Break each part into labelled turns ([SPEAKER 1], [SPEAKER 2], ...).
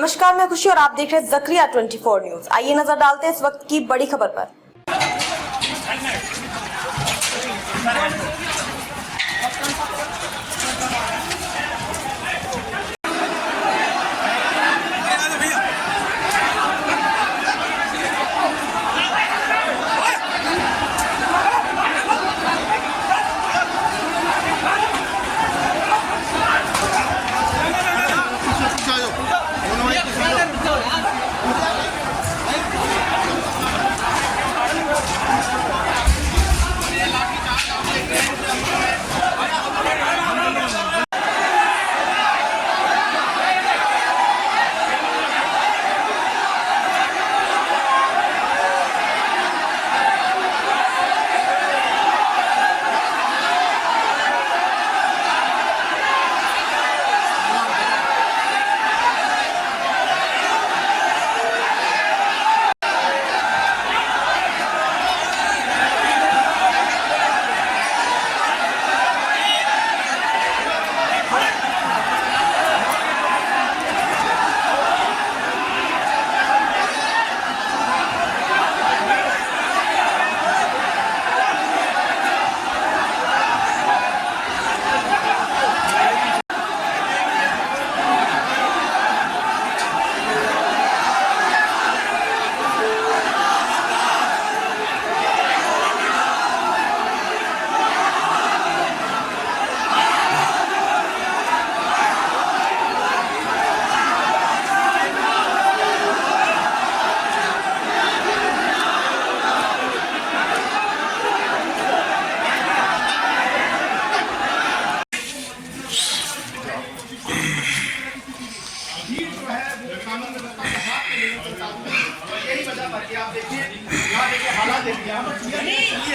[SPEAKER 1] नमस्कार, मैं खुशी और आप देख रहे हैं ज़करिया 24 न्यूज। आइए नजर डालते हैं इस वक्त की बड़ी खबर पर।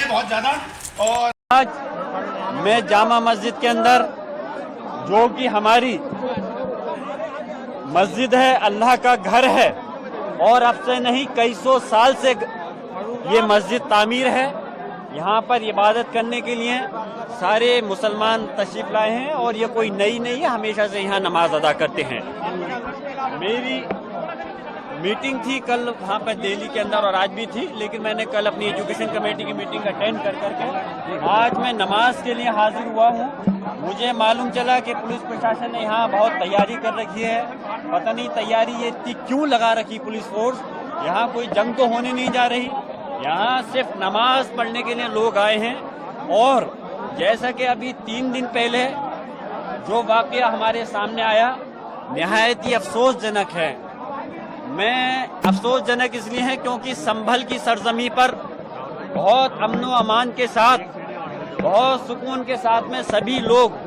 [SPEAKER 2] बहुत ज्यादा। और
[SPEAKER 3] आज मैं जामा मस्जिद के अंदर, जो कि हमारी मस्जिद है, अल्लाह का घर है और अब से नहीं कई सौ साल से ये मस्जिद तामीर है। यहाँ पर इबादत करने के लिए सारे मुसलमान तशरीफ लाए हैं और ये कोई नई नहीं है, हमेशा से यहाँ नमाज अदा करते हैं। मेरी मीटिंग थी कल वहाँ पर दिल्ली के अंदर और आज भी थी, लेकिन मैंने कल अपनी एजुकेशन कमेटी की मीटिंग अटेंड कर करके आज मैं नमाज के लिए हाजिर हुआ हूँ। मुझे मालूम चला कि पुलिस प्रशासन ने यहाँ बहुत तैयारी कर रखी है। पता नहीं तैयारी ये इतनी क्यों लगा रखी पुलिस फोर्स। यहाँ कोई जंग तो होने नहीं जा रही, यहाँ सिर्फ नमाज पढ़ने के लिए लोग आए हैं। और जैसा कि अभी 3 दिन पहले जो वाकया हमारे सामने आया, निहायत ही अफसोसजनक है। मैं अफसोसजनक इसलिए है क्योंकि संभल की सरजमी पर बहुत अमन व अमान के साथ, बहुत सुकून के साथ में सभी लोग,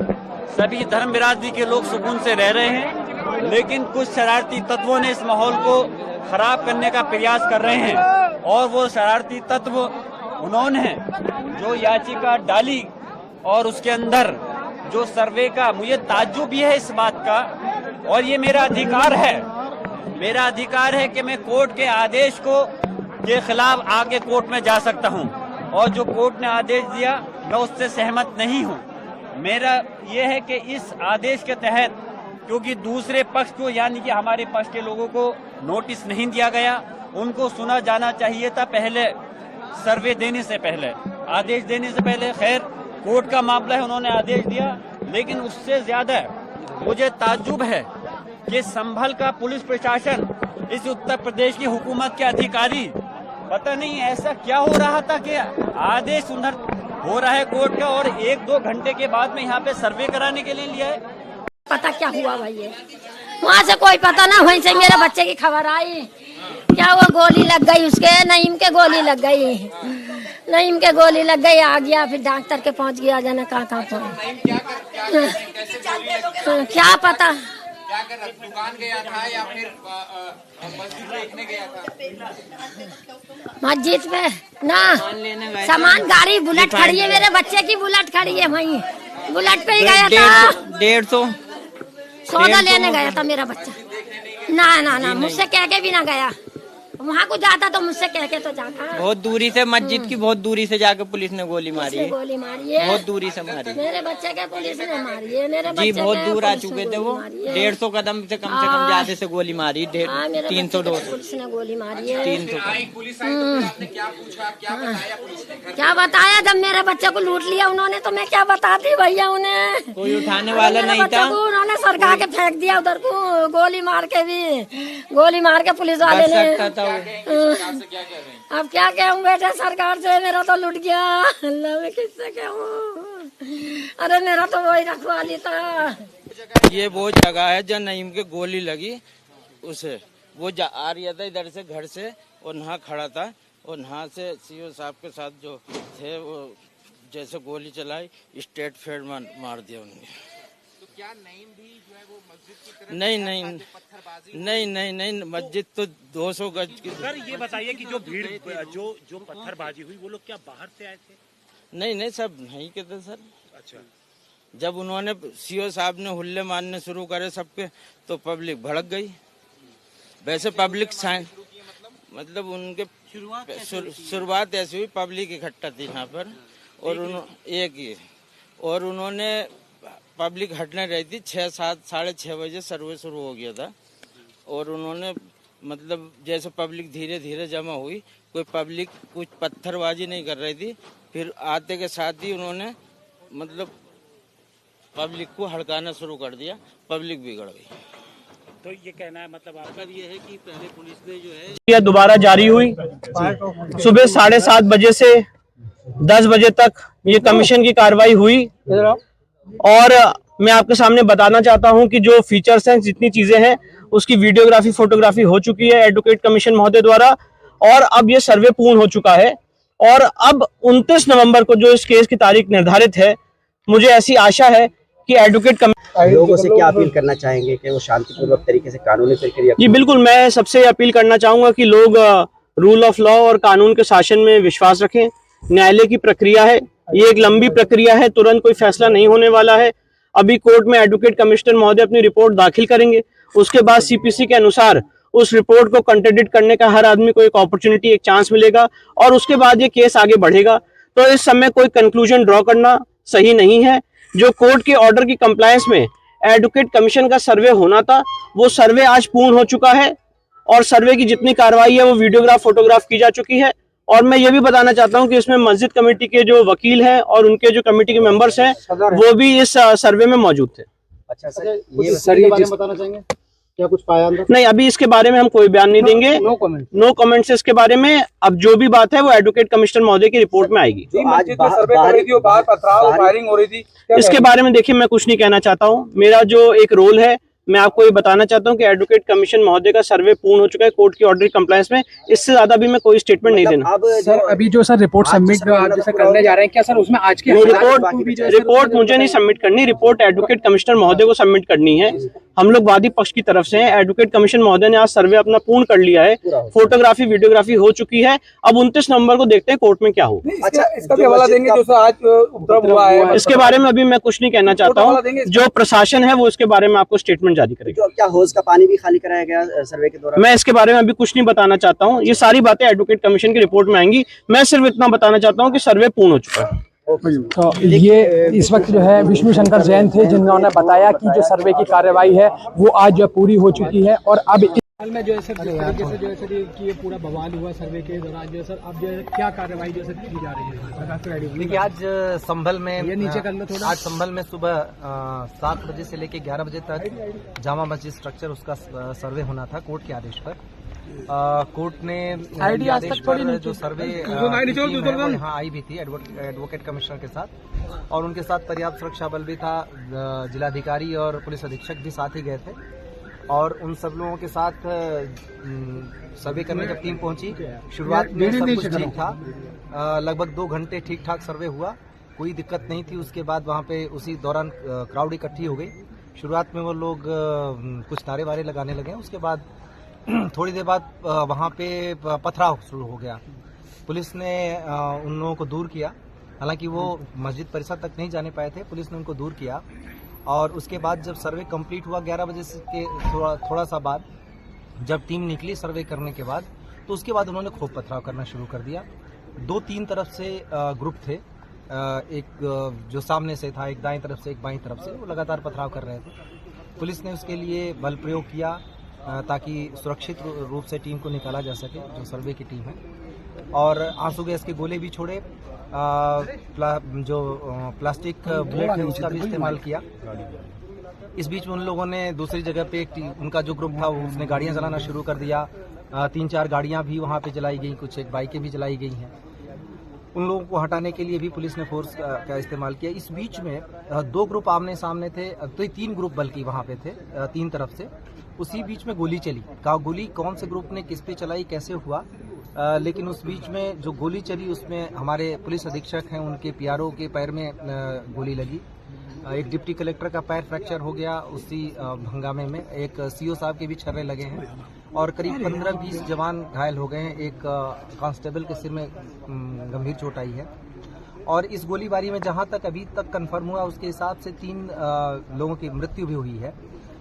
[SPEAKER 3] सभी धर्म बिरादरी के लोग सुकून से रह रहे हैं, लेकिन कुछ शरारती तत्वों ने इस माहौल को खराब करने का प्रयास कर रहे हैं। और वो शरारती तत्व उन्होंने जो याचिका डाली और उसके अंदर जो सर्वे का, मुझे ताज्जुब है इस बात का, और ये मेरा अधिकार है कि मैं कोर्ट के आदेश के खिलाफ आगे कोर्ट में जा सकता हूं, और जो कोर्ट ने आदेश दिया मैं उससे सहमत नहीं हूं। मेरा यह है कि इस आदेश के तहत, क्योंकि दूसरे पक्ष को यानी कि हमारे पक्ष के लोगों को नोटिस नहीं दिया गया, उनको सुना जाना चाहिए था पहले, सर्वे देने से पहले, आदेश देने से पहले। खैर कोर्ट का मामला है, उन्होंने आदेश दिया, लेकिन उससे ज्यादा मुझे ताज्जुब है कि संभल का पुलिस प्रशासन, इस उत्तर प्रदेश की हुकूमत के अधिकारी, पता नहीं ऐसा क्या हो रहा था कि आदेश उधर हो रहा है कोर्ट का और 1-2 घंटे के बाद में यहाँ पे सर्वे कराने के लिए लिया है।
[SPEAKER 4] पता क्या हुआ भाई, वहाँ से कोई पता ना, वहीं से मेरे बच्चे की खबर आई, क्या वो गोली लग गई उसके, नईम के गोली लग गई, नईम के गोली लग गई। आ गया फिर डॉक्टर के पहुँच गया, जाने कहाँ पहुँच, क्या पता
[SPEAKER 2] क्या कर रहा, दुकान गया था या फिर मस्जिद देखने गया था?
[SPEAKER 4] मस्जिद पे ना, सामान गाड़ी बुलेट खड़ी है, मेरे बच्चे की बुलेट खड़ी है, वहीं बुलेट पे ही गया था। 150 सौदा लेने गया था मेरा बच्चा। ना मुझसे कह के भी ना गया, वहाँ को जाता तो मुझसे कह के तो जाता।
[SPEAKER 5] बहुत दूरी से, मस्जिद की बहुत दूरी से जाकर पुलिस ने गोली मारी है।
[SPEAKER 4] गोली मारी है,
[SPEAKER 5] बहुत दूरी से मारी।
[SPEAKER 4] मेरे बच्चे के पुलिस ने मारी है। मेरे
[SPEAKER 5] जी
[SPEAKER 4] बच्चे
[SPEAKER 5] बहुत
[SPEAKER 4] के
[SPEAKER 5] दूर आ
[SPEAKER 4] पुलिस ने
[SPEAKER 5] चुके थे वो,
[SPEAKER 4] गोली मारी है।
[SPEAKER 5] 150 कदम से कम ज्यादा से गोली मारी। 300-200
[SPEAKER 4] पुलिस ने गोली मारी है।
[SPEAKER 5] 300।
[SPEAKER 2] पुलिस आई तो फिर आपने क्या पूछा, क्या बताया पुलिस ने?
[SPEAKER 4] क्या बताया, जब मेरे बच्चे को लूट लिया उन्होंने तो मैं क्या बताती भैया उन्हें।
[SPEAKER 5] कोई उठाने वाला नहीं था।
[SPEAKER 4] उन्होंने सरका के फेंक दिया उधर को, गोली मार के भी, गोली मार के पुलिस वाले ने। अब क्या कहूँ बेटे सरकार से, मेरा तो लुट गया। अल्लाह मैं किससे कहूँ, अरे मेरा तो वही रखवाली था।
[SPEAKER 5] ये वो जगह है जहाँ नईम के गोली लगी, उसे वो आ रहा था इधर से घर से और नहा खड़ा था और नहा से सीओ साहब के साथ जो थे वो जैसे गोली चलाई स्ट्रेट फेड मार दिया उन्होंने।
[SPEAKER 2] तो क्या नईम भी जो है वो मस्जिद की तरफ
[SPEAKER 5] नहीं मस्जिद तो 200 गज की।
[SPEAKER 6] सर ये बताइए कि जो भीड़ जो पत्थरबाजी हुई वो लोग क्या बाहर से आए थे?
[SPEAKER 5] नहीं सब नहीं के थे सर।
[SPEAKER 6] अच्छा,
[SPEAKER 5] जब उन्होंने सीओ साहब ने हुल्ले मारने शुरू करे सबके तो पब्लिक भड़क गई। वैसे पब्लिक साइन मतलब उनके शुरुआत ऐसी हुई, पब्लिक इकट्ठा थी यहाँ पर और उन्होंने पब्लिक हटने रही थी। 6-7-6:30 बजे सर्वे शुरू हो गया था और उन्होंने मतलब जैसे पब्लिक धीरे धीरे जमा हुई, कोई पब्लिक कुछ पत्थरबाजी नहीं कर रही थी। फिर आते के साथ ही उन्होंने मतलब पब्लिक को हड़काना शुरू कर दिया, पब्लिक बिगड़ गई।
[SPEAKER 6] तो ये कहना है मतलब आपका ये है कि पहले पुलिस ने जो है
[SPEAKER 7] यह दोबारा जारी हुई। सुबह 7:30 बजे से 10 बजे तक ये कमीशन की कार्रवाई हुई और मैं आपके सामने बताना चाहता हूं कि जो फीचर्स हैं, जितनी चीजें हैं, उसकी वीडियोग्राफी फोटोग्राफी हो चुकी है एडवोकेट कमीशन महोदय द्वारा और अब ये सर्वे पूर्ण हो चुका है। और अब 29 नवंबर को जो इस केस की तारीख निर्धारित है, मुझे ऐसी आशा है कि एडवोकेट
[SPEAKER 8] लोगों से क्या अपील करना चाहेंगे कि वो शांतिपूर्वक तरीके से कानूनी प्रक्रिया?
[SPEAKER 7] जी बिल्कुल, मैं सबसे अपील करना चाहूंगा कि लोग रूल ऑफ लॉ और कानून के शासन में विश्वास रखें। न्यायालय की प्रक्रिया है, ये एक लंबी प्रक्रिया है, तुरंत कोई फैसला नहीं होने वाला है। अभी कोर्ट में एडवोकेट कमिश्नर महोदय अपनी रिपोर्ट दाखिल करेंगे, उसके बाद सीपीसी के अनुसार उस रिपोर्ट को कंट्राडिक्ट करने का हर आदमी को एक अपॉर्चुनिटी, एक चांस मिलेगा और उसके बाद ये केस आगे बढ़ेगा। तो इस समय कोई कंक्लूजन ड्रॉ करना सही नहीं है। जो कोर्ट के ऑर्डर की कंप्लायंस में एडवोकेट कमीशन का सर्वे होना था, वो सर्वे आज पूर्ण हो चुका है और सर्वे की जितनी कार्रवाई है वो वीडियोग्राफ फोटोग्राफ की जा चुकी है। और मैं ये भी बताना चाहता हूं कि इसमें मस्जिद कमेटी के जो वकील हैं और उनके जो कमेटी के मेंबर्स हैं वो भी इस सर्वे में मौजूद थे।
[SPEAKER 8] अच्छा सर, ये सर ये बताना चाहेंगे क्या कुछ पाया अंदर?
[SPEAKER 7] नहीं, अभी इसके बारे में हम कोई बयान नहीं देंगे। नो कमेंट्स इसके बारे में। अब जो भी बात है वो एडवोकेट कमिश्नर महोदय की रिपोर्ट में आएगी।
[SPEAKER 8] आज बाहर फायरिंग हो रही थी,
[SPEAKER 7] इसके बारे में देखिए मैं कुछ नहीं कहना चाहता हूँ। मेरा जो एक रोल है, मैं आपको ये बताना चाहता हूँ कि एडवोकेट कमीशन महोदय का सर्वे पूर्ण हो चुका है कोर्ट की ऑर्डर कंप्लायंस में। इससे ज्यादा भी मैं कोई स्टेटमेंट नहीं देना।
[SPEAKER 8] अब
[SPEAKER 9] सर अभी जो सर रिपोर्ट सबमिट जैसे करने जा रहे हैं, क्या सर उसमें आज की
[SPEAKER 7] रिपोर्ट मुझे नहीं सबमिट करनी, रिपोर्ट एडवोकेट कमिश्नर महोदय को सबमिट करनी है। हम लोग वादी पक्ष की तरफ से हैं। एडवोकेट कमीशन महोदय ने आज सर्वे अपना पूर्ण कर लिया है, फोटोग्राफी वीडियोग्राफी हो चुकी है। अब 29 नवंबर को देखते हैं कोर्ट में क्या हो।
[SPEAKER 9] अच्छा, इसका भी हवाला देंगे जो आज उपद्रव हुआ है?
[SPEAKER 7] इसके बारे में अभी मैं कुछ नहीं कहना चाहता हूँ। जो प्रशासन है वो इसके बारे में आपको स्टेटमेंट जारी करेगा।
[SPEAKER 8] क्या हौज का पानी भी खाली कराया गया सर्वे के दौरान?
[SPEAKER 7] मैं इसके बारे में अभी कुछ नहीं बताना चाहता हूँ। ये सारी बातें एडवोकेट कमीशन की रिपोर्ट में आएंगी। मैं सिर्फ इतना बताना चाहता हूँ कि सर्वे पूर्ण हो चुका है।
[SPEAKER 9] तो ये इस वक्त जो है विष्णु शंकर जैन थे, जिन्होंने बताया कि जो सर्वे की कार्रवाई है वो आज जो पूरी हो चुकी है और अब में जो है सर जिस तरीके से जो है सर ये पूरा बवाल हुआ सर्वे के दौरान जो है सर अब जो है क्या कार्रवाई जो है की जा रही है?
[SPEAKER 10] देखिए आज संभल में
[SPEAKER 9] ये नीचे कर लो थोड़ा।
[SPEAKER 10] आज संभल में सुबह 7 बजे से लेकर 11 बजे तक जामा मस्जिद स्ट्रक्चर उसका सर्वे होना था कोर्ट के आदेश पर। कोर्ट ने आदेश पर जो सर्वे यहाँ आई भी थी एडवोकेट कमिश्नर के साथ और उनके साथ पर्याप्त सुरक्षा बल भी था। जिलाधिकारी और पुलिस अधीक्षक भी साथ ही गए थे और उन सब लोगों के साथ सर्वे करने जब टीम पहुंची, शुरुआत में सब कुछ ठीक था। लगभग 2 घंटे ठीक ठाक सर्वे हुआ, कोई दिक्कत नहीं थी। उसके बाद वहां पे उसी दौरान क्राउड इकट्ठी हो गई। शुरुआत में वो लोग कुछ नारे वारे लगाने लगे, उसके बाद थोड़ी देर बाद वहां पे पथराव शुरू हो गया। पुलिस ने उन लोगों को दूर किया, हालांकि वो मस्जिद परिसर तक नहीं जाने पाए थे। पुलिस ने उनको दूर किया और उसके बाद जब सर्वे कंप्लीट हुआ 11 बजे के थोड़ा सा बाद जब टीम निकली सर्वे करने के बाद, तो उसके बाद उन्होंने खूब पथराव करना शुरू कर दिया। 2-3 तरफ से ग्रुप थे, एक जो सामने से था, एक दाएं तरफ से, एक बाईं तरफ से, वो लगातार पथराव कर रहे थे। पुलिस ने उसके लिए बल प्रयोग किया ताकि सुरक्षित रूप से टीम को निकाला जा सके, जो सर्वे की टीम है, और आंसू गैस के गोले भी छोड़े, जो प्लास्टिक बुलेट है उसका भी इस्तेमाल किया। इस बीच में उन लोगों ने दूसरी जगह पे उनका जो ग्रुप था उसने गाड़ियां चलाना शुरू कर दिया। 3-4 गाड़ियां भी वहां पे चलाई गई, कुछ एक बाइकें भी चलाई गई हैं। उन लोगों को हटाने के लिए भी पुलिस ने फोर्स का इस्तेमाल किया। इस बीच में 2 ग्रुप आमने सामने थे, तो 3 ग्रुप बल्कि वहां पे थे 3 तरफ से। उसी बीच में गोली चली। गोली कौन से ग्रुप ने किस पे चलाई, कैसे हुआ, लेकिन उस बीच में जो गोली चली उसमें हमारे पुलिस अधीक्षक हैं, उनके पीआरओ के पैर में गोली लगी। एक डिप्टी कलेक्टर का पैर फ्रैक्चर हो गया उसी हंगामे में। एक सीओ साहब के भी छर्रे लगे हैं और करीब 15-20 जवान घायल हो गए हैं। एक कांस्टेबल के सिर में गंभीर चोट आई है। और इस गोलीबारी में जहां तक अभी तक कंफर्म हुआ उसके हिसाब से 3 लोगों की मृत्यु भी हुई है।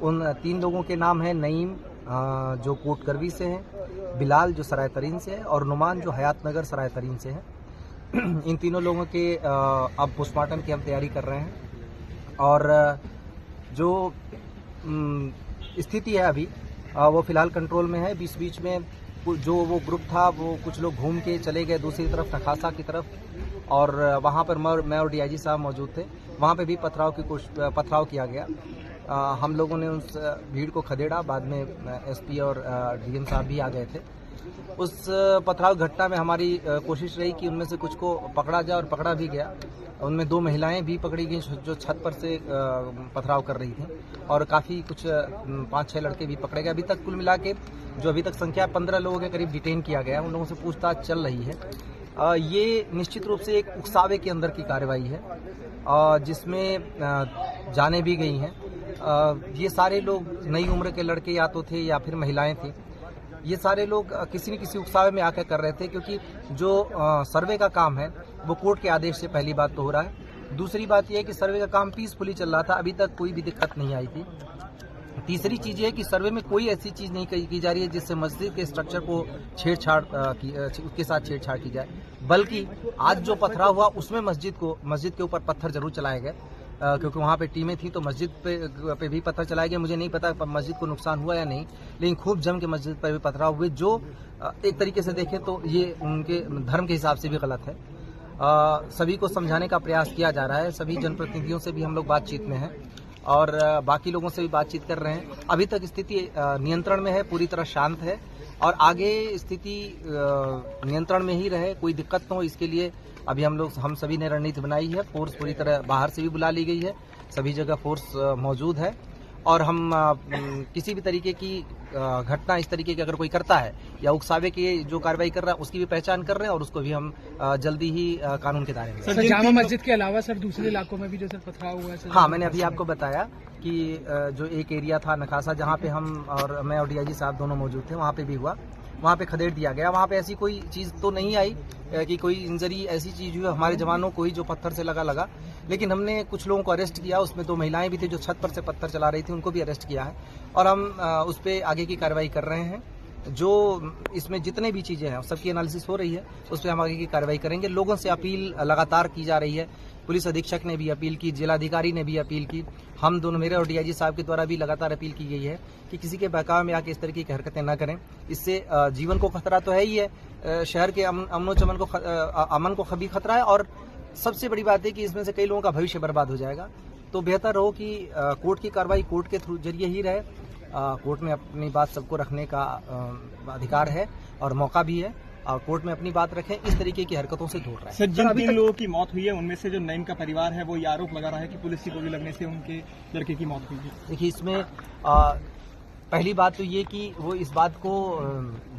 [SPEAKER 10] उन 3 लोगों के नाम है नईम, जो कोट करवी से है, बिलाल जो सराय तरीन से है, और नुमान जो हयात नगर सराय तरीन से है। इन तीनों लोगों के अब पोस्टमार्टम की हम तैयारी कर रहे हैं। और जो स्थिति है अभी वो फिलहाल कंट्रोल में है। बीच में जो वो ग्रुप था वो कुछ लोग घूम के चले गए दूसरी तरफ, नखासा की तरफ, और वहाँ पर मैं और डीआईजी साहब मौजूद थे। वहाँ पे भी पथराव किया गया। हम लोगों ने उस भीड़ को खदेड़ा। बाद में एसपी और डीएम साहब भी आ गए थे। उस पथराव घटना में हमारी कोशिश रही कि उनमें से कुछ को पकड़ा जाए, और पकड़ा भी गया। उनमें 2 महिलाएं भी पकड़ी गई जो छत पर से पथराव कर रही थी, और काफ़ी कुछ 5-6 लड़के भी पकड़े गए। अभी तक कुल मिला के जो अभी तक संख्या 15 लोगों के करीब डिटेन किया गया है। उन लोगों से पूछताछ चल रही है। ये निश्चित रूप से एक उकसावे के अंदर की कार्रवाई है, जिसमें जाने भी गई हैं। ये सारे लोग नई उम्र के लड़के या तो थे या फिर महिलाएं थी। ये सारे लोग किसी न किसी उकसावे में आकर कर रहे थे, क्योंकि जो सर्वे का काम है वो कोर्ट के आदेश से पहली बात तो हो रहा है। दूसरी बात यह है कि सर्वे का काम पीसफुली चल रहा था, अभी तक कोई भी दिक्कत नहीं आई थी। तीसरी चीज ये है कि सर्वे में कोई ऐसी चीज नहीं की जा रही है जिससे मस्जिद के स्ट्रक्चर को उसके साथ छेड़छाड़ की जाए, बल्कि आज जो पथराव हुआ उसमें मस्जिद के ऊपर पत्थर जरूर चलाए गए, क्योंकि वहाँ पे टीमें थी, तो मस्जिद पे भी पत्थर चलाए गए। मुझे नहीं पता मस्जिद को नुकसान हुआ या नहीं, लेकिन खूब जम के मस्जिद पर भी पथराव हुए, जो एक तरीके से देखें तो ये उनके धर्म के हिसाब से भी गलत है। सभी को समझाने का प्रयास किया जा रहा है। सभी जनप्रतिनिधियों से भी हम लोग बातचीत में हैं और बाकी लोगों से भी बातचीत कर रहे हैं। अभी तक स्थिति नियंत्रण में है, पूरी तरह शांत है, और आगे स्थिति नियंत्रण में ही रहे, कोई दिक्कत न हो, इसके लिए अभी हम सभी ने रणनीति बनाई है। फोर्स पूरी तरह बाहर से भी बुला ली गई है, सभी जगह फोर्स मौजूद है, और हम किसी भी तरीके की घटना इस तरीके की अगर कोई करता है या उकसावे की जो कार्रवाई कर रहा है उसकी भी पहचान कर रहे हैं, और उसको भी हम जल्दी ही कानून के दायरे में।
[SPEAKER 9] सर, जामा मस्जिद के अलावा सर दूसरे इलाकों में भी जो सर पथराव हुआ है?
[SPEAKER 10] हाँ, मैंने अभी आपको बताया कि जो एक एरिया था नखासा, जहाँ पे मैं और डीआईजी साहब दोनों मौजूद थे, वहाँ पे भी हुआ, वहाँ पे खदेड़ दिया गया। वहाँ पे ऐसी कोई चीज़ तो नहीं आई कि कोई इंजरी ऐसी चीज़ हुई हमारे जवानों को ही जो पत्थर से लगा, लेकिन हमने कुछ लोगों को अरेस्ट किया। उसमें 2 महिलाएं भी थी जो छत पर से पत्थर चला रही थी, उनको भी अरेस्ट किया है, और हम उस पर आगे की कार्रवाई कर रहे हैं। जो इसमें जितने भी चीज़ें हैं सबकी एनालिसिस हो रही है, उस पर हम आगे की कार्रवाई करेंगे। लोगों से अपील लगातार की जा रही है, पुलिस अधीक्षक ने भी अपील की, जिलाधिकारी ने भी अपील की, हम दोनों, मेरे और डीआईजी साहब के द्वारा भी लगातार अपील की गई है कि किसी के बहकावे में आके इस तरीके की हरकतें न करें। इससे जीवन को खतरा तो है ही है, शहर के अमन को भी खतरा है, और सबसे बड़ी बात है कि इसमें से कई लोगों का भविष्य बर्बाद हो जाएगा। तो बेहतर हो कि कोर्ट की कार्रवाई कोर्ट के थ्रू जरिए ही रहे। कोर्ट में अपनी बात सबको रखने का अधिकार है और मौका भी है, और कोर्ट में अपनी बात रखें, इस तरीके की हरकतों से दूर रहें।
[SPEAKER 11] सर, जिन 3 लोगों की मौत हुई है उनमें से जो नईम का परिवार है वो ये आरोप लगा रहा है कि पुलिस की गोली लगने से उनके लड़के की मौत हुई है।
[SPEAKER 10] देखिए, इसमें पहली बात तो ये कि वो इस बात को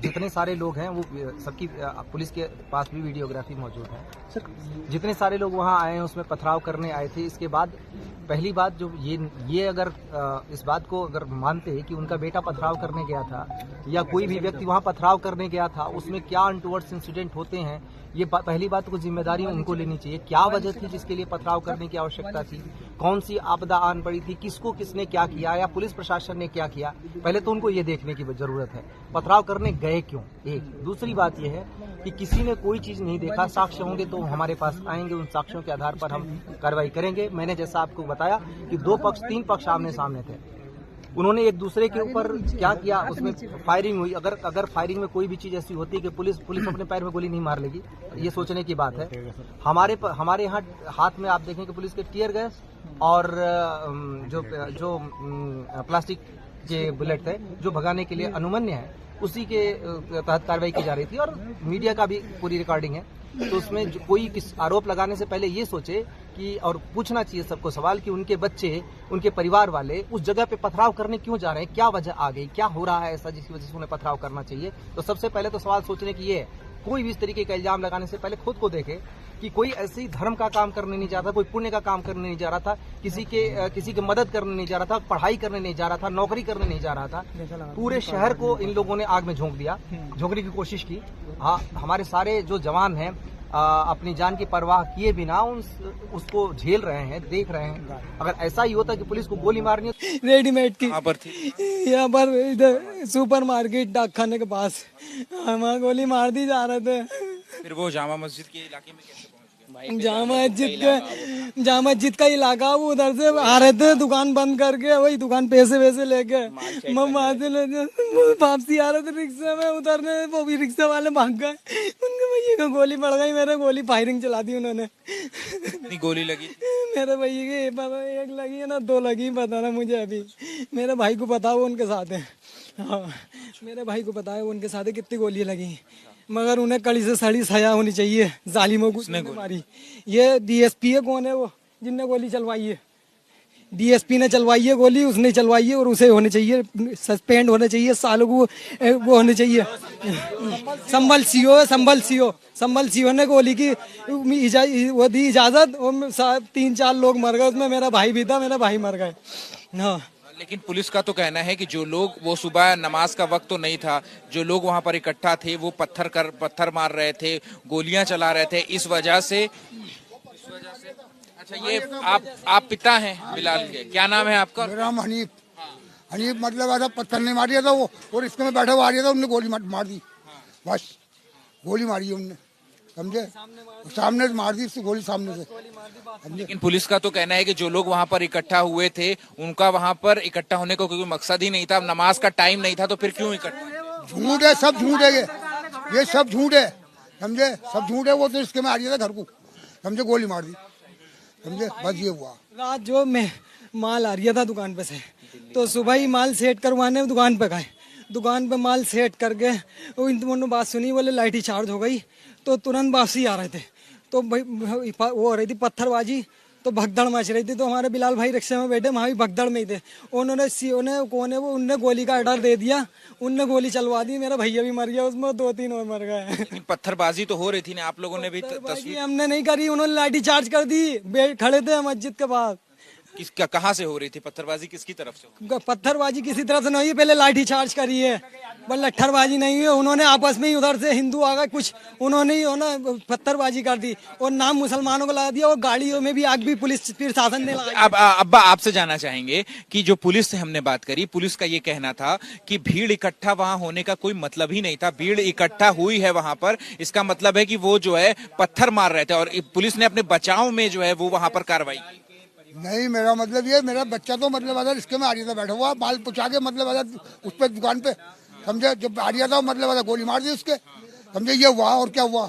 [SPEAKER 10] जितने सारे लोग हैं वो सबकी पुलिस के पास भी वीडियोग्राफी मौजूद है। सर, जितने सारे लोग वहाँ आए हैं उसमें पथराव करने आए थे। इसके बाद पहली बात जो ये अगर इस बात को अगर मानते हैं कि उनका बेटा पथराव करने गया था या कोई भी व्यक्ति वहाँ पथराव करने गया था, उसमें क्या अनटुवर्ड्स इंसिडेंट होते हैं, ये पहली बात को जिम्मेदारी उनको लेनी चाहिए। क्या वजह थी जिसके लिए पथराव करने की आवश्यकता थी, कौन सी आपदा आन पड़ी थी, किसको किसने क्या किया या पुलिस प्रशासन ने क्या किया, पहले तो उनको ये देखने की जरूरत है। पथराव करने गए क्यों, एक। दूसरी बात यह है कि किसी ने कोई चीज नहीं देखा, साक्ष्य होंगे तो हमारे पास आएंगे, उन साक्ष्यों के आधार पर हम कार्रवाई करेंगे। मैंने जैसा आपको बताया कि 2 पक्ष 3 पक्ष आमने सामने थे, उन्होंने एक दूसरे के ऊपर क्या किया, उसमें फायरिंग हुई। अगर फायरिंग में कोई भी चीज ऐसी होती है कि पुलिस अपने पैर में गोली नहीं मार लेगी, ये सोचने की बात है। हमारे यहाँ हाथ में आप देखें कि पुलिस के टीयर गैस और जो प्लास्टिक के बुलेट थे जो भगाने के लिए अनुमन्य है, उसी के तहत कार्रवाई की जा रही थी। और मीडिया का भी पूरी रिकॉर्डिंग है, तो उसमें कोई किस आरोप लगाने से पहले ये सोचे कि, और पूछना चाहिए सबको सवाल कि उनके बच्चे, उनके परिवार वाले उस जगह पे पथराव करने क्यों जा रहे हैं, क्या वजह आ गई, क्या हो रहा है ऐसा जिसकी वजह से उन्हें पथराव करना चाहिए। तो सबसे पहले तो सवाल सोचने की ये है, कोई भी इस तरीके का इल्जाम लगाने से पहले खुद को देखे कि कोई ऐसी धर्म का काम करने नहीं जा रहा था, कोई पुण्य का काम करने नहीं जा रहा था, किसी की मदद करने नहीं जा रहा था, पढ़ाई करने नहीं जा रहा था, नौकरी करने नहीं जा रहा था। पूरे शहर को इन लोगों ने आग में झोंक दिया, झोंकने की कोशिश की। हाँ, हमारे सारे जो जवान हैं अपनी जान की परवाह किए बिना उसको झेल रहे हैं, देख रहे हैं। अगर ऐसा ही होता कि पुलिस को गोली मारनी हो,
[SPEAKER 9] रेडीमेड की
[SPEAKER 6] यहाँ पर थी,
[SPEAKER 9] यहाँ पर इधर सुपर मार्केट डाक खाने के पास हमारा गोली मार दी जा रहे थे।
[SPEAKER 6] फिर वो जामा मस्जिद के इलाके में कैसे पहुंच गए?
[SPEAKER 9] जामा मस्जिद का इलाका, वो उधर से आ रहे थे दुकान बंद करके, वही दुकान पैसे वैसे लेके वापसी आ रहे थे रिक्शा में, उतरने वो भी रिक्शा वाले भाग गए, उनके भैया को गोली पड़ गई, मेरे गोली फायरिंग चला दी उन्होंने।
[SPEAKER 6] कितनी गोली लगी?
[SPEAKER 9] मेरे भैया की पता, 1 लगी है ना 2 लगी, पता ना मुझे अभी। मेरे भाई को पता, वो उनके साथ है। हाँ, मेरे भाई को पता है वो उनके साथ है कितनी गोलियां लगी, मगर उन्हें कड़ी से सड़ी सजा होनी चाहिए जालिमों को मारी। ये डीएसपी है, कौन है वो जिनने गोली चलवाई है, डीएसपी ने चलवाई है गोली, उसने चलवाई है, और उसे होने चाहिए सस्पेंड होने चाहिए, सालों को वो होने चाहिए। संभल सीओ ने गोली की वो दी इजाजत, और 3-4 लोग मर गए उसमें, मेरा भाई भी था, मेरा भाई मर गए। हाँ,
[SPEAKER 6] लेकिन पुलिस का तो कहना है कि जो लोग, वो सुबह नमाज का वक्त तो नहीं था, जो लोग वहां पर इकट्ठा थे वो पत्थर मार रहे थे, गोलियां चला रहे थे, इस वजह से। अच्छा, ये आप पिता हैं बिलाल के, क्या नाम है आपका?
[SPEAKER 12] मेरा नाम हनीफ मतलब ऐसा पत्थर नहीं मारिया था वो, और इसके में बैठा हुआ आ रहा था, उनने गोली मार दी, बस गोली मारी है उनने, समझे, सामने से मार दी उससे गोली, सामने से।
[SPEAKER 6] लेकिन पुलिस का तो कहना है कि जो लोग वहां पर इकट्ठा हुए थे, उनका वहां पर इकट्ठा होने का कोई मकसद ही नहीं था, नमाज का टाइम नहीं था, तो फिर क्यों इकट्ठा?
[SPEAKER 12] झूठ है, सब झूठ है, ये सब झूठ है, समझे, सब झूठ है। वो तो इसके में आ रहा था घर को, समझे, गोली मार दी, समझे, बस ये हुआ।
[SPEAKER 9] रात जो मैं माल आ रहा था दुकान पे से, तो सुबह ही माल सेट करवाने दुकान पे गए, दुकान पे माल सेट करके इन बात सुनी, बोले लाठी चार्ज हो गई, तो तुरंत वापसी आ रहे थे, तो भाई वो हो रही थी पत्थरबाजी, तो भगदड़ मच रही थी। तो हमारे बिलाल भाई रिक्शे में बैठे, वहाँ भी भगदड़ में ही थे, उन्होंने सीओ ने कौन है वो, उनने गोली का ऑर्डर दे दिया, उनने गोली चलवा दी, मेरा भैया भी मर गया उसमें, 2-3 और मर गए।
[SPEAKER 6] पत्थरबाजी तो हो रही थी ना, आप लोगों ने भी तस्वीर?
[SPEAKER 9] हमने नहीं करी, उन्होंने लाठी चार्ज कर दी, खड़े थे मस्जिद के पास।
[SPEAKER 6] किसका, कहाँ से हो रही थी पत्थरबाजी, किसकी तरफ से?
[SPEAKER 9] पत्थरबाजी किसी तरफ से नहीं हुई, पहले लाठी चार्ज करी है, पर लट्ठरबाजी नहीं हुई। उन्होंने आपस में ही, उधर से हिंदू आ गए कुछ, उन्होंने ही पत्थरबाजी कर दी और नाम मुसलमानों को लगा दिया, और गाड़ियों में भी आग भी पुलिस प्रशासन ने लगाई।
[SPEAKER 6] अब अब्बा आपसे जानना चाहेंगे कि जो पुलिस से हमने बात करी, पुलिस का ये कहना था कि भीड़ इकट्ठा वहां होने का कोई मतलब ही नहीं था, भीड़ इकट्ठा हुई है वहां पर, इसका मतलब है कि वो जो है पत्थर मार रहे थे, और पुलिस ने अपने बचाव में जो है वो वहां पर कार्रवाई की।
[SPEAKER 12] नहीं, मेरा मतलब ये, मेरा बच्चा तो मतलब अगर इसके में आ रहा था बैठा हुआ, माल पहुंचा के मतलब अगर उस पर दुकान पे, समझे, जब आ रहा था मतलब अगर गोली मार दी उसके, समझे, ये हुआ। और क्या हुआ?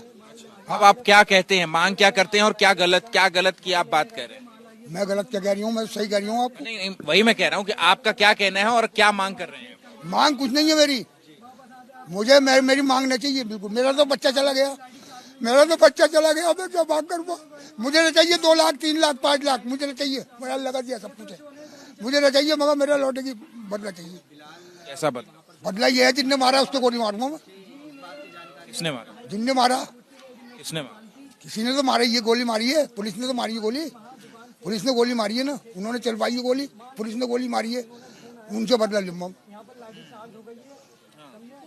[SPEAKER 6] अब आप क्या कहते हैं, मांग क्या करते हैं, और क्या गलत की आप बात कर रहे हैं?
[SPEAKER 12] मैं गलत क्या कह रही हूँ, मैं सही कह रही हूँ आपको।
[SPEAKER 6] नहीं, वही मैं कह रहा हूँ कि आपका क्या कहना है और क्या मांग कर रहे हैं?
[SPEAKER 12] मांग कुछ नहीं है मेरी, मुझे मेरी मांग नहीं चाहिए बिल्कुल। मेरा तो बच्चा चला गया, मैं क्या मांग करूँगा? मुझे नहीं चाहिए 2 लाख 3 लाख 5 लाख, मुझे नहीं चाहिए, मेरा लगा दिया सब कुछ है, मुझे नहीं चाहिए, मगर मेरा लौटे की बदला चाहिए।
[SPEAKER 6] कैसा
[SPEAKER 12] बदला ये है, जिनने मारा उसको गोली मारूंगा मैं।
[SPEAKER 6] किसने मारा?
[SPEAKER 12] जिनने मारा।
[SPEAKER 6] किसने मारा?
[SPEAKER 12] किसी ने तो मारा, ये गोली मारी है, पुलिस ने तो मारी है गोली, पुलिस ने गोली मारी है ना, उन्होंने चलवाई है गोली, पुलिस ने गोली मारी है, उनसे बदला लूंगा।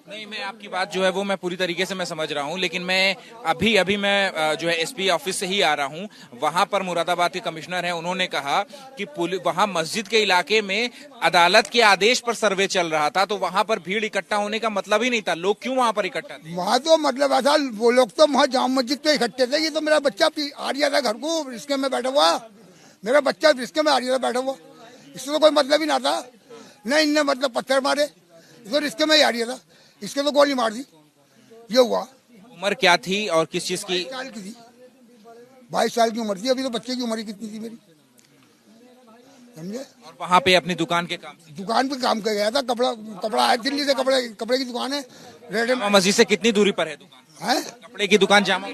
[SPEAKER 6] नहीं, मैं आपकी बात जो है वो मैं पूरी तरीके से मैं समझ रहा हूँ, लेकिन मैं अभी मैं जो है एसपी ऑफिस से ही आ रहा हूँ। वहां पर मुरादाबाद के कमिश्नर हैं, उन्होंने कहा कि वहां मस्जिद के इलाके में अदालत के आदेश पर सर्वे चल रहा था, तो वहां पर भीड़ इकट्ठा होने का मतलब ही नहीं था। लोग क्यों वहां पर इकट्ठा थे?
[SPEAKER 12] वहाँ तो मतलब ऐसा, वो लोग तो वहाँ जाम मस्जिद पे इकट्ठे थे। ये तो मेरा बच्चा आ रहा था घर को, रिस्के में बैठा हुआ, मेरा बच्चा रिस्के में आ रहा था बैठा हुआ, इससे तो कोई मतलब ही ना था। न इनने मतलब पत्थर मारे, तो रिस्के में ही आ रहा था, इसके तो गोली मार दी। ये हुआ।
[SPEAKER 6] उम्र क्या थी और किस चीज की?
[SPEAKER 12] 22 साल की थी, 22 साल की उम्र थी। अभी तो बच्चे की उम्र कितनी थी मेरी, समझे? और
[SPEAKER 6] वहां पे अपनी दुकान के
[SPEAKER 12] दुकान पे काम कर गया था, कपड़ा आया दिल्ली से, कपड़े की दुकान है।
[SPEAKER 6] जामा मस्जिद से कितनी दूरी पर है दुकान?
[SPEAKER 12] है
[SPEAKER 6] कपड़े की दुकान जामा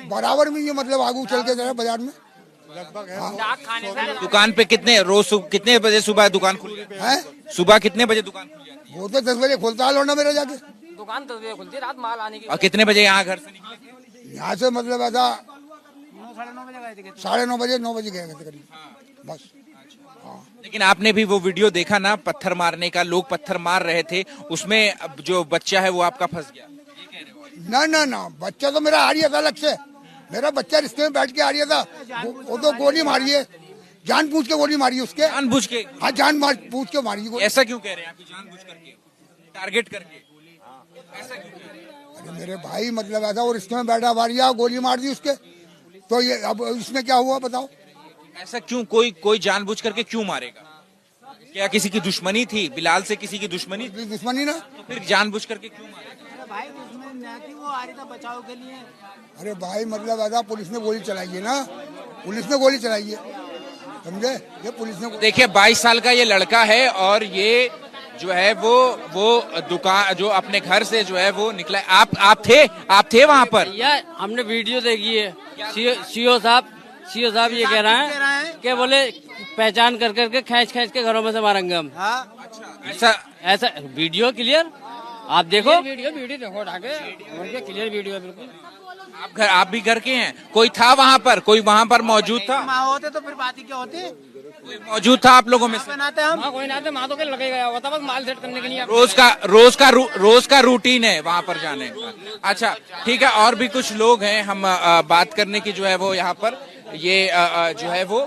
[SPEAKER 12] बराबर में, ये मतलब आगू चल के जरा बाजार में।
[SPEAKER 6] दुकान पे कितने बजे सुबह दुकान खुली
[SPEAKER 12] है?
[SPEAKER 6] सुबह कितने बजे दुकान खुली?
[SPEAKER 12] वो तो 10 बजे खुलता है लौटना मेरा जाके।
[SPEAKER 9] दुकान 10 बजे खुलती है, रात माल आने की।
[SPEAKER 6] और कितने बजे यहाँ घर से निकले?
[SPEAKER 12] यहाँ से मतलब ऐसा 9:30 बजे 9 बजे गए थे करीब, बस।
[SPEAKER 6] लेकिन आपने भी वो वीडियो देखा ना, पत्थर मारने का, लोग पत्थर मार रहे थे, उसमें अब जो बच्चा है वो आपका फंस गया।
[SPEAKER 12] ना बच्चा तो मेरा आ रहा था अलग से, मेरा बच्चा रिश्ते में बैठ के आ रहा था। वो तो गोली मारी है, जानबूझ के गोली मारी है उसके।
[SPEAKER 6] जानबूझ के?
[SPEAKER 12] हाँ, जानबूझ के मारी है।
[SPEAKER 6] ऐसा क्यों कह रहे हैं आप? जानबूझ करके, टारगेट करके, ऐसा क्यों कह रहे हैं?
[SPEAKER 12] अरे मेरे भाई, मतलब ऐसा, वो रिश्ते में बैठा मारिया, गोली मार दी उसके, तो ये अब इसमें क्या हुआ बताओ?
[SPEAKER 6] ऐसा क्यों? कोई जानबूझ करके क्यों मारेगा? क्या किसी की दुश्मनी थी? बिलाल से किसी की दुश्मनी?
[SPEAKER 12] दुश्मनी ना,
[SPEAKER 6] तो फिर जानबूझ करके क्यों मारेगा?
[SPEAKER 9] वो आ रही था बचाव के लिए।
[SPEAKER 12] अरे भाई, मतलब ऐसा, पुलिस ने गोली चलाई है ना, पुलिस ने गोली चलाई है, समझे? ये पुलिस ने।
[SPEAKER 6] देखिए, 22 साल का ये लड़का है और ये जो है वो दुकान जो अपने घर से जो है वो निकला। आप थे वहाँ पर?
[SPEAKER 9] हमने वीडियो देखी है। सीओ साहब ये कह रहे हैं कि बोले पहचान कर करके खींच के घरों में से मारेंगे हम। ऐसा वीडियो क्लियर, आप देखो वीडियो देखो, क्लियर वीडियो बिल्कुल।
[SPEAKER 6] आप भी घर के हैं? कोई था वहाँ पर? कोई वहाँ पर मौजूद था?
[SPEAKER 9] होते तो फिर बात ही क्या होती।
[SPEAKER 6] कोई मौजूद था आप लोगों में से?
[SPEAKER 9] हम कोई ना थे, वहाँ तो लगे गया होता, बस माल सेट करने के लिए।
[SPEAKER 6] रोज का रूटीन है वहाँ पर जाने का। अच्छा, ठीक है। और भी कुछ लोग हैं, हम बात करने की जो है वो यहाँ पर ये जो है वो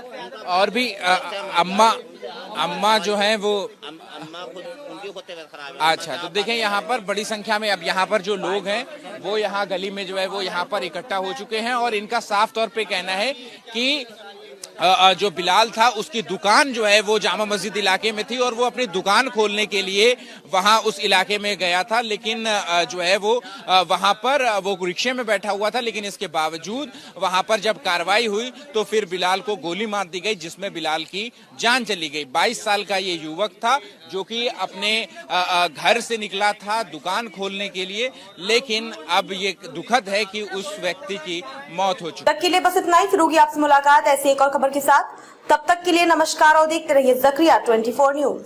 [SPEAKER 6] और भी अम्मा जो है वो। अच्छा, तो देखें यहाँ पर बड़ी संख्या में अब यहाँ पर जो लोग हैं वो यहाँ गली में जो है वो यहाँ पर इकट्ठा हो चुके हैं और इनका साफ तौर पे कहना है कि जो बिलाल था उसकी दुकान जो है वो जामा मस्जिद इलाके में थी और वो अपनी दुकान खोलने के लिए वहां उस इलाके में गया था, लेकिन जो है वो वहां पर वो रिक्शे में बैठा हुआ था, लेकिन इसके बावजूद वहां पर जब कार्रवाई हुई तो फिर बिलाल को गोली मार दी गई, जिसमें बिलाल की जान चली गई। 22 साल का ये युवक था जो कि अपने घर से निकला था दुकान खोलने के लिए, लेकिन अब ये दुखद है कि उस व्यक्ति की मौत हो चुकी।
[SPEAKER 1] तक के लिए बस इतना ही। फिर होगी आपसे मुलाकात ऐसी एक और खबर के साथ। तब तक के लिए नमस्कार और देखते रहिए ज़करिया 24 न्यूज़।